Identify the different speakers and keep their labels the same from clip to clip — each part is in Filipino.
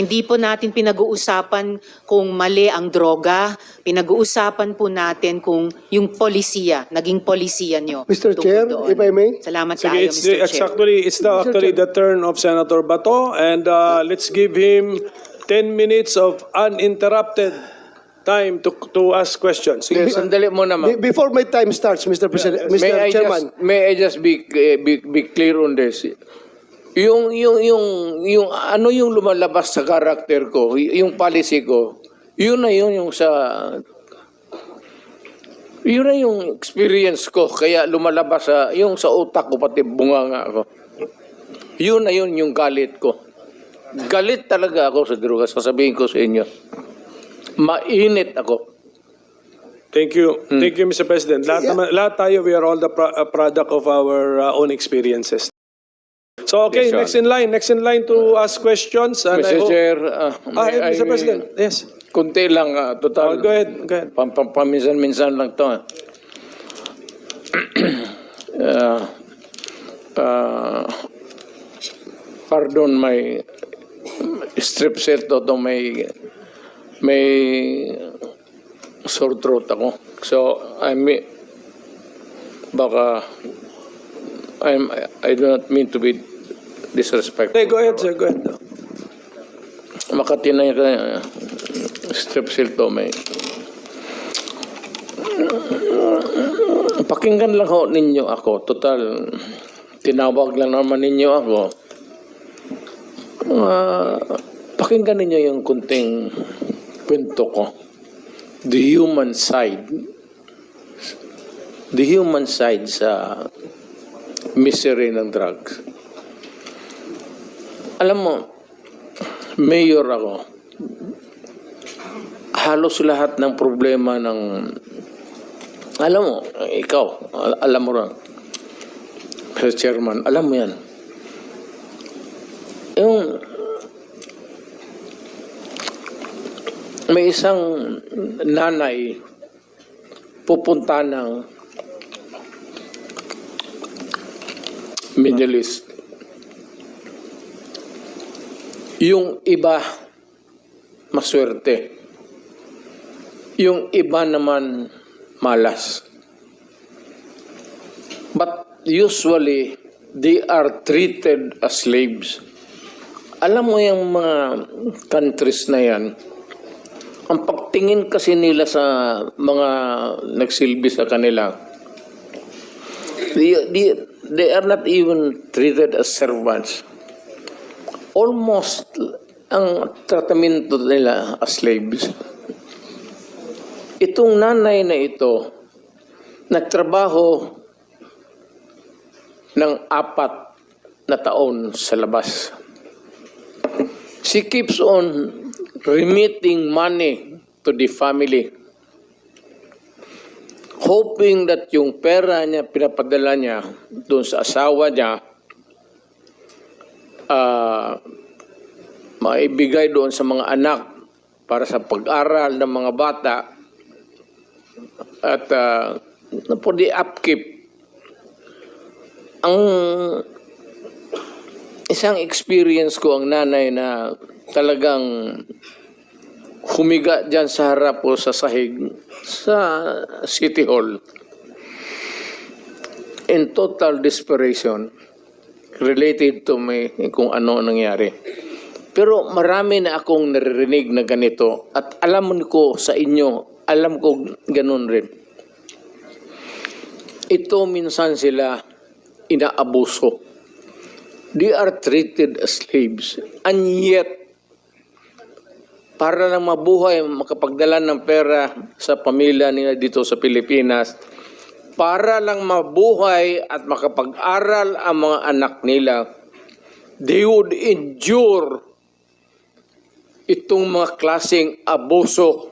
Speaker 1: Hindi po natin pinag-uusapan kung mali ang droga, pinag-uusapan po natin kung yung polisiya, naging polisiya nyo.
Speaker 2: Mr.
Speaker 1: tungkol
Speaker 2: Chair,
Speaker 1: doon.
Speaker 2: if I may.
Speaker 1: Salamat
Speaker 3: Sige,
Speaker 1: tayo,
Speaker 3: it's
Speaker 1: Mr. Chair.
Speaker 3: actually the turn of Senator Bato, and let's give him 10 minutes of uninterrupted time to ask questions. Sige.
Speaker 4: Sandali muna, ma'am.
Speaker 2: Before my time starts, Mr. President, Mr. Chairman.
Speaker 4: May I just be clear on this? Yung ano yung lumalabas sa karakter ko, yung policy ko, yun na yung experience ko, kaya lumalabas yung sa utak ko, pati bunganga ko. Yun na yung galit ko. Galit talaga ako sa droga, sasabihin ko sa inyo. Mainit ako.
Speaker 3: Thank you. Thank you, Mr. President. Lahat tayo, we are all the product of our own experiences. So, okay,
Speaker 4: Yes,
Speaker 3: next in line to ask questions. And
Speaker 4: Mr. Chair,
Speaker 3: Mr. President, yes.
Speaker 4: Kunti lang, total.
Speaker 3: Go ahead.
Speaker 4: Paminsan-minsan lang to. Pardon my strep set to may sore throat ako. So I do not mean to be disrespectful.
Speaker 3: Hey, go ahead, sir. Go ahead.
Speaker 4: Makati na yung strep cell to may. Pakinggan lang ho ninyo ako. Total, tinawag lang naman ninyo ako. Pakinggan ninyo yung kunting kwento ko. The human side. The human side sa misery ng drugs. Alam mo, mayor ako. Halos lahat ng problema ng... Alam mo, ikaw, alam mo rin. Mr. Chairman, alam mo yan. Yung... May isang nanay pupunta ng Middle East. Yung iba, maswerte. Yung iba naman, malas. But usually, they are treated as slaves. Alam mo yung mga countries na yan, ang pagtingin kasi nila sa mga nagsilbi sa kanila, they are not even treated as servants. Almost ang tratamento nila as slaves. Itong nanay na ito, nagtrabaho ng 4 na taon sa labas. She keeps on remitting money to the family, hoping that yung pera niya, pinapadala niya doon sa asawa niya, maibigay doon sa mga anak para sa pag-aral ng mga bata at for the upkeep. Ang isang experience ko, ang nanay na talagang humiga dyan sa harap o sa sahig sa City Hall in total desperation related to me kung ano nangyari. Pero marami na akong naririnig na ganito at alam ko sa inyo, alam ko ganun rin. Ito minsan sila inaabuso. They are treated as slaves. And yet, para lang mabuhay, makapagdala ng pera sa pamilya nila dito sa Pilipinas, para lang mabuhay at makapag-aral ang mga anak nila, they would endure itong mga klaseng abuso,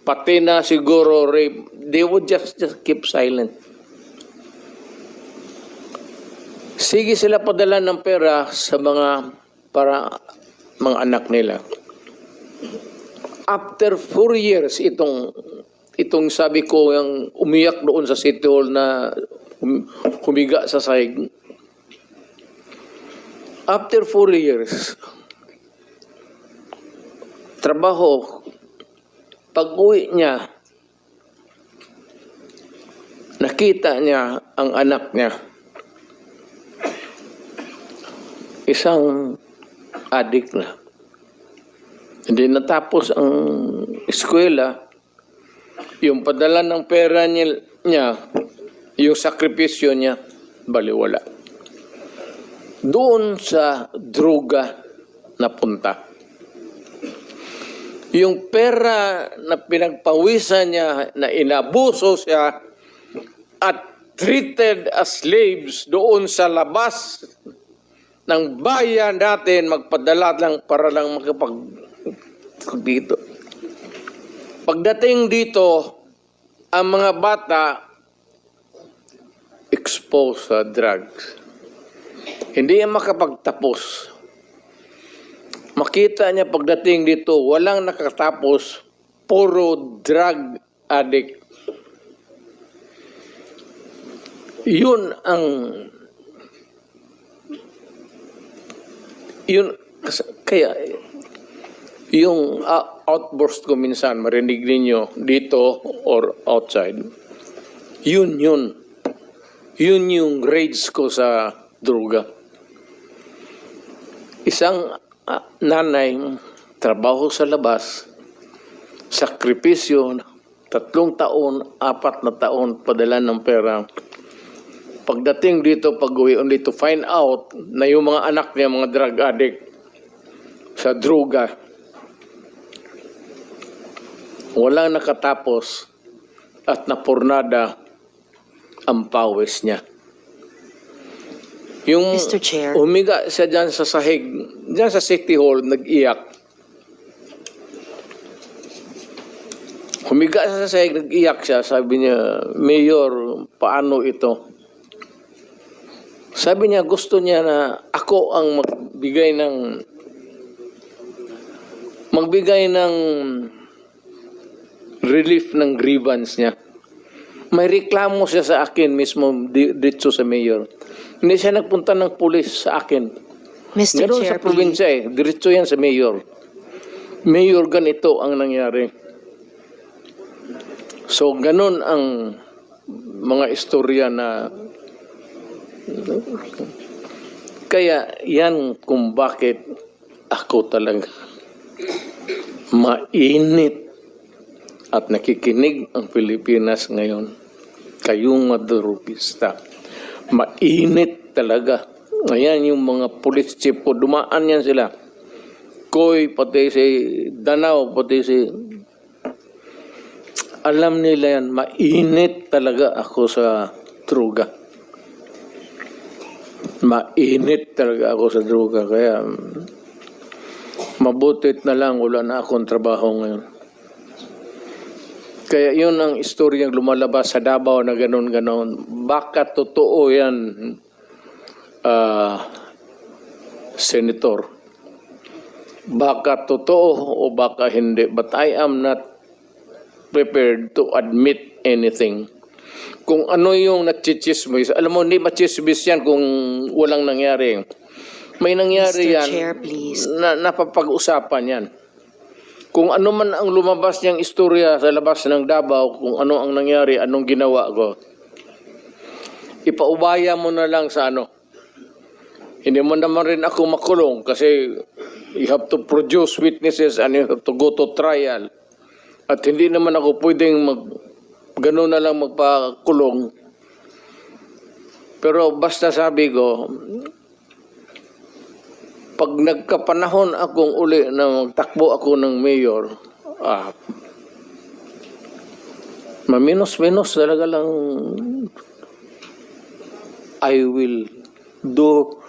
Speaker 4: pati na siguro rape. They would just keep silent. Sige sila padala ng pera sa para mga anak nila. After 4 years, itong sabi ko, yung umiyak doon sa City Hall na humiga sa sahig. After 4 years, trabaho, pag-uwi niya, nakita niya ang anak niya. Isang adik na. Hindi natapos ang eskwela, yung padala ng pera niya, yung sakripisyo niya, baliwala. Doon sa droga napunta. Yung pera na pinagpawisan niya, na inabuso siya, at treated as slaves doon sa labas ng bayan natin, magpadala lang para lang dito. Pagdating dito, ang mga bata exposed sa drugs. Hindi yan makapagtapos. Makita niya pagdating dito, walang nakatapos, puro drug addict. Yun kaya yung outburst ko minsan, marinig ninyo dito or outside, yun yung rage ko sa droga. Isang nanay, trabaho sa labas, sakripisyo, 3 taon, 4 na taon, padala ng pera. Pagdating dito, pag-uwi, only to find out na yung mga anak niya, mga drug addict, sa droga, walang nakatapos at napurnada ang pawis niya. Yung
Speaker 1: Mr. Chair.
Speaker 4: humiga siya dyan sa sahig, dyan sa City Hall, nag-iyak. Humiga siya sa sahig, nag-iyak siya. Sabi niya, Mayor, paano ito? Sabi niya, gusto niya na ako ang magbigay ng relief ng grievance niya. May reklamo siya sa akin mismo dito sa mayor. Hindi siya nagpunta ng pulis sa akin.
Speaker 1: Mr.
Speaker 4: Meron
Speaker 1: Chair,
Speaker 4: sa probinsya diretso yan sa mayor. Mayor, ganito ang nangyari. So, ganun ang mga istorya na kaya yan kung bakit ako talaga mainit at nakikinig ang Pilipinas ngayon. Kayong madurupista. Mainit talaga. Ayan yung mga police chief ko. Dumaan yan sila. Koy, pati si Danao, pati si... Alam nila yan. Mainit talaga ako sa droga. Mainit talaga ako sa droga. Kaya mabutit na lang, wala na akong trabaho ngayon. Kaya yun ang istoryang lumalabas sa Davao na ganon-ganon. Baka totoo yan, Senator. Baka totoo o baka hindi. But I am not prepared to admit anything. Kung ano yung nachichismis, alam mo, hindi machismis yan kung walang nangyari. May nangyari
Speaker 1: Mr.
Speaker 4: yan
Speaker 1: Chair, please.
Speaker 4: na napapag-usapan yan. Kung ano man ang lumabas niyang istorya sa labas ng Davao, kung ano ang nangyari, anong ginawa ko, ipaubaya mo na lang sa ano. Hindi mo naman rin ako makulong kasi you have to produce witnesses and you have to go to trial. At hindi naman ako pwedeng gano'n na lang magpakulong. Pero basta sabi ko, pag nagkapanahon akong uli na magtakbo ako ng mayor, maminos-minos talaga lang, I will do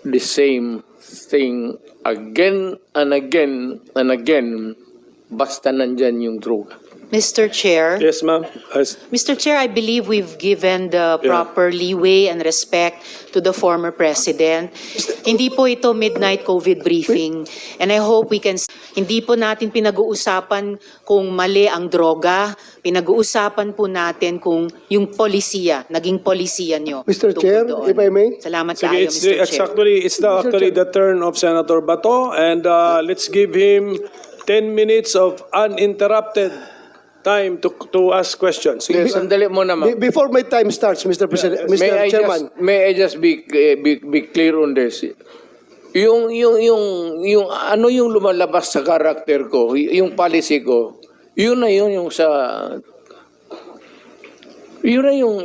Speaker 4: the same thing again and again and again, basta nandyan yung droga.
Speaker 1: Mr. Chair.
Speaker 3: Yes, ma'am.
Speaker 1: Mr. Chair, I believe we've given the proper leeway and respect to the former president. Hindi po ito midnight COVID briefing. And I hope we can... Hindi po natin pinag-uusapan kung mali ang droga. Pinag-uusapan po natin kung yung polisiya, naging polisiya nyo.
Speaker 2: Mr.
Speaker 1: tungkol
Speaker 2: Chair,
Speaker 1: doon.
Speaker 2: if I may.
Speaker 1: Salamat
Speaker 3: Sige,
Speaker 1: kayo,
Speaker 3: it's
Speaker 1: Mr. Chair.
Speaker 3: actually the turn of Senator Bato, and let's give him 10 minutes of uninterrupted time to ask questions. Sige,
Speaker 4: Sandali muna, ma'am.
Speaker 2: Before my time starts, Mr. President, Mr. Chairman.
Speaker 4: May I just be clear on this? Yung ano yung lumalabas sa karakter ko, yung policy ko, yun na yung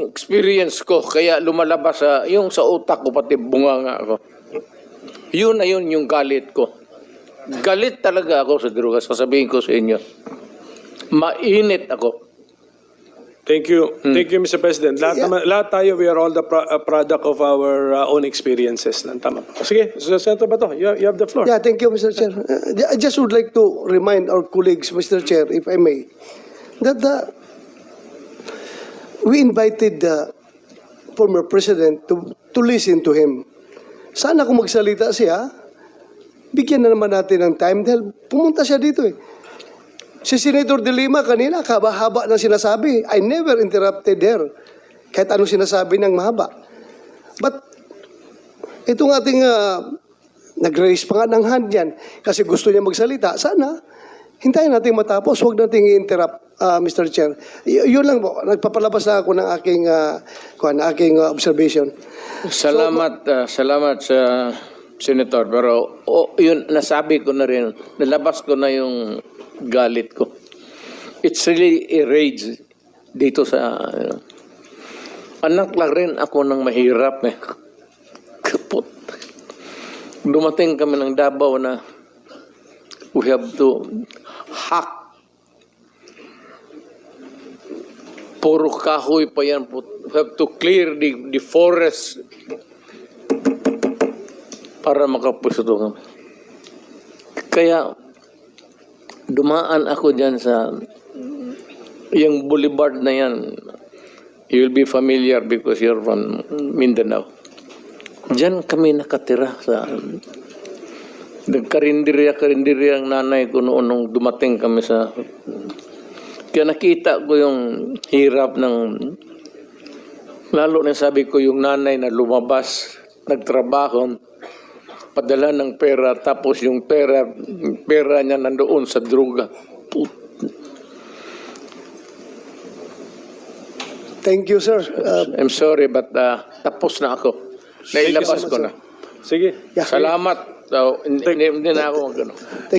Speaker 4: experience ko, kaya lumalabas yung sa utak ko, pati bunganga ko. Yun na yung galit ko. Galit talaga ako sa droga, sasabihin ko sa inyo. Mainit ako.
Speaker 3: Thank you. Thank you, Mr. President. Lahat tayo, we are all the product of our own experiences. Tama. Sige, Senator Bato, you have the floor.
Speaker 2: Yeah, thank you, Mr. Chair. I just would like to remind our colleagues, Mr. Chair, if I may, that we invited the former president to listen to him. Sana kung magsalita siya, bigyan na naman natin ng time dahil pumunta siya dito eh. Si Senator De Lima kanina, haba-haba ng sinasabi. I never interrupted her. Kahit anong sinasabi ng mahaba. But, itong ating nag-raise pa nga ng hand yan kasi gusto niya magsalita. Sana, hintayin natin matapos. Huwag natin i-interrupt, Mr. Chair. Yun lang po. Nagpapalabas na ako ng aking observation.
Speaker 4: Salamat sa Senator. Pero yun, nasabi ko na rin, nalabas ko na yung galit ko. It's really a rage dito sa... anak lang rin ako ng mahirap eh. Kaput. Dumating kami ng Davao na we have to hack. Puro kahoy pa yan. We have to clear the forest para makapusto kami. Kaya dumaan ako dyan sa yung boulevard na yan. You will be familiar because you're from Mindanao. Diyan kami nakatira sa nagkarinderya ang nanay ko noon nung dumating kami sa... Kaya nakita ko yung hirap ng... Lalo na sabi ko yung nanay na lumabas, nagtrabaho, padala ng pera, tapos yung pera niya nandoon sa droga.
Speaker 2: Thank you, sir.
Speaker 4: I'm sorry, but tapos na ako. Nailabas ko na.
Speaker 3: Sige.
Speaker 2: Yeah.
Speaker 4: Salamat. Hindi na ako magano.